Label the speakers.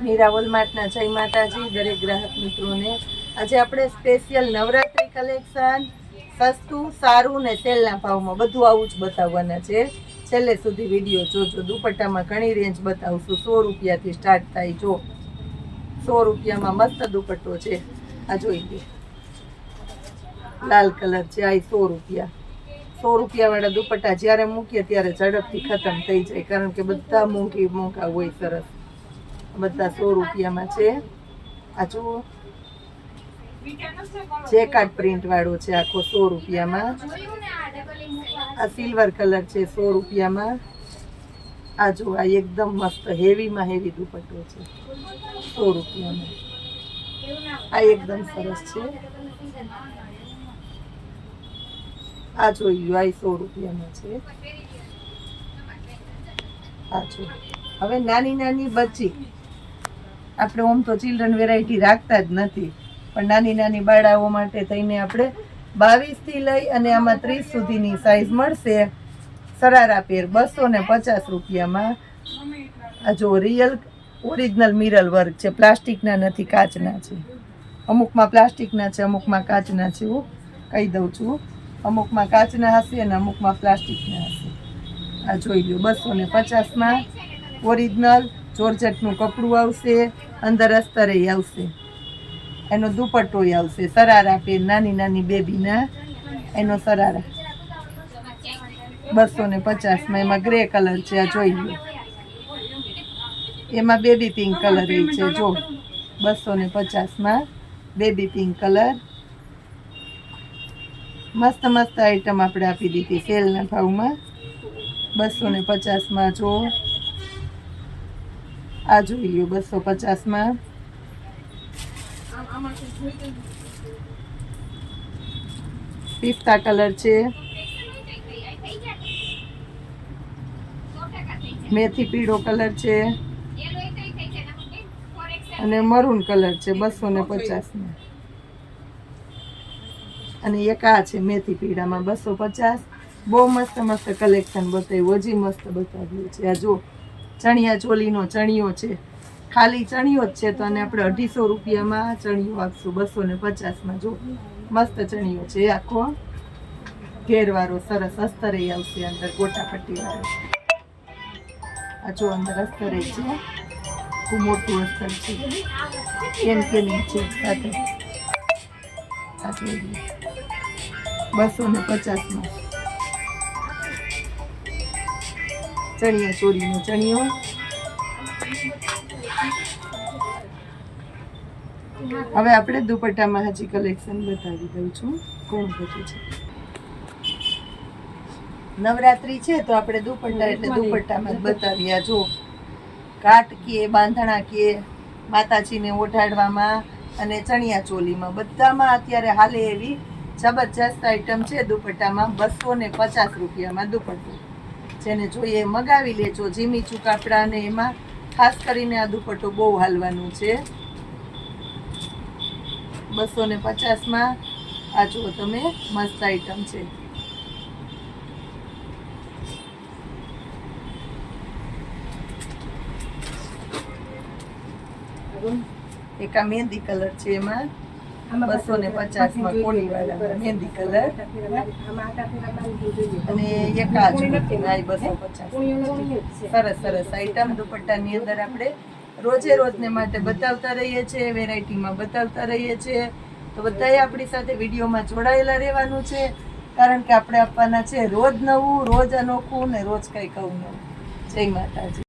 Speaker 1: મીરા વોલમાર્ટના જય માતાજી દરેક ગ્રાહક મિત્રોને। આજે આપણે સ્પેશિયલ નવરાત્રી કલેક્શન સસ્તું સારું ને સેલના ભાવમાં બધું આવું જ બતાવવાના છે। છેલ્લે સુધી વિડીયો જોજો। દુપટ્ટામાં ઘણી રેન્જ બતાવશું। 100 રૂપિયાથી સ્ટાર્ટ થાય। જો 100 રૂપિયામાં મસ્ત દુપટ્ટો છે। આ જોઈ લે, લાલ કલર છે। આ 100 રૂપિયા। 100 રૂપિયાવાળા દુપટ્ટા જ્યારે મૂકીએ ત્યારે ઝડપથી ખતમ થઈ જાય, કારણ કે બધા મોંઘા હોય। સરસ બધા 100 રૂપિયામાં છે। આ જુઓ, જેકાર્ડ પ્રિન્ટ વાળો છે આખો 100 રૂપિયામાં। આ સિલ્વર કલર છે 100 રૂપિયામાં। આ જો આ એકદમ મસ્ત હેવીમાં હેવી દુપટ્ટો છે 100 રૂપિયામાં। આ એકદમ સરસ છે। આ જોઈ લો, આ 100 રૂપિયામાં છે। આ જો હવે નાની નાની બચ્ચી, આપણે ઓમ તો ચિલ્ડ્રન વેરાયટી રાખતા જ નથી, પણ નાની નાની બાળાઓ માટે થઈને આપણે 22 થી લઈ અને આમાં 30 સુધીની સાઈઝ મળશે। સરારા પેર 250 રૂપિયામાં। આ જો રિયલ ઓરિજિનલ મિરર વર્ક છે, પ્લાસ્ટિકના નથી, કાચના છે। અમુકમાં પ્લાસ્ટિકના છે, અમુકમાં કાચના છે। હું કહી દઉં છું, અમુકમાં કાચના હશે અને અમુકમાં પ્લાસ્ટિકના હશે। આ જોઈ લો 250માં ઓરિજિનલ જોર્જેટનું કપડું આવશે, અંદર અસ્તરે આવશે, એનો દુપટ્ટો આવશે। સરારા પેર નાની નાની બેબીના, એનો સરારા 250માં। એમાં ગ્રે કલર છે, આ જોઈ લો, એમાં બેબી પિંક કલર છે। જો 250માં બેબી પિંક કલર। મસ્ત મસ્ત આઈટમ આપણે આપી દીધી સેલના ભાવમાં 250માં। જો આ જોઈ લો 250માં। પિસ્તા કલર છે, મેથી પીળો કલર છે અને મરૂન કલર છે 250માં। અને એક આ છે મેથી પીળામાં 250। બહુ મસ્ત મસ્ત કલેક્શન બતાવ્યું, હજી મસ્ત બતાવ્યું છે। આ જો ચણિયા ચોલીનો ચણિયો છે, ખાલી ચણિયો જ છે તો અને આપણે 250 રૂપિયામાં ચણિયો આપશું 250માં। જો મસ્ત ચણિયો છે આખો ઘેરવાળો, સરસ અસ્તરે આવશે, અંદર ગોટા પટ્ટી વાળો। આ જો અંદર અસ્તરે છે, ખૂબ મોટું અસ્તર છે, કેની છે સાથે। આ જોઈ લો 250માં ચણિયા ચોરીનો ચણિયો। હવે આપણે દુપટ્ટામાં હજી કલેક્શન બતાવી દઉં છું, કોણ બધું છે। નવરાત્રી છે તો આપણે દુપટ્ટા એટલે દુપટ્ટામાં જ બતાવ્યા। જો ઘાટ કે બાંધણા કે માતાજીને ઓઢાડવામાં અને ચણિયા ચોલીમાં બધામાં અત્યારે હાલે એવી જબરજસ્ત આઈટમ છે દુપટ્ટામાં। 250 રૂપિયામાં દુપટ્ટો, જેને જોઈએ મગાવી લેજો। જીમીચુ કાપડા અને એમાં ખાસ કરીને આ દુપટ્ટો બહુ હાલવાનું છે 250માં। આ જુઓ તમે, મસ્ત આઈટમ છે। એક આ મહેંદી કલર છે, એમાં 250માં કોળી વાળા મહેંદી કલર। અને એક આ 250। સરસ સરસ આઈટમ દુપટ્ટાની અંદર આપણે રોજે રોજને માટે બતાવતા રહીએ છીએ, વેરાયટીમાં બતાવતા રહીએ છીએ। તો બધાએ આપણી સાથે વિડીયોમાં જોડાયેલા રહેવાનું છે, કારણ કે આપણે આપવાના છે રોજ નવું, રોજ અનોખું ને રોજ કંઈક અવનવું। જય માતાજી।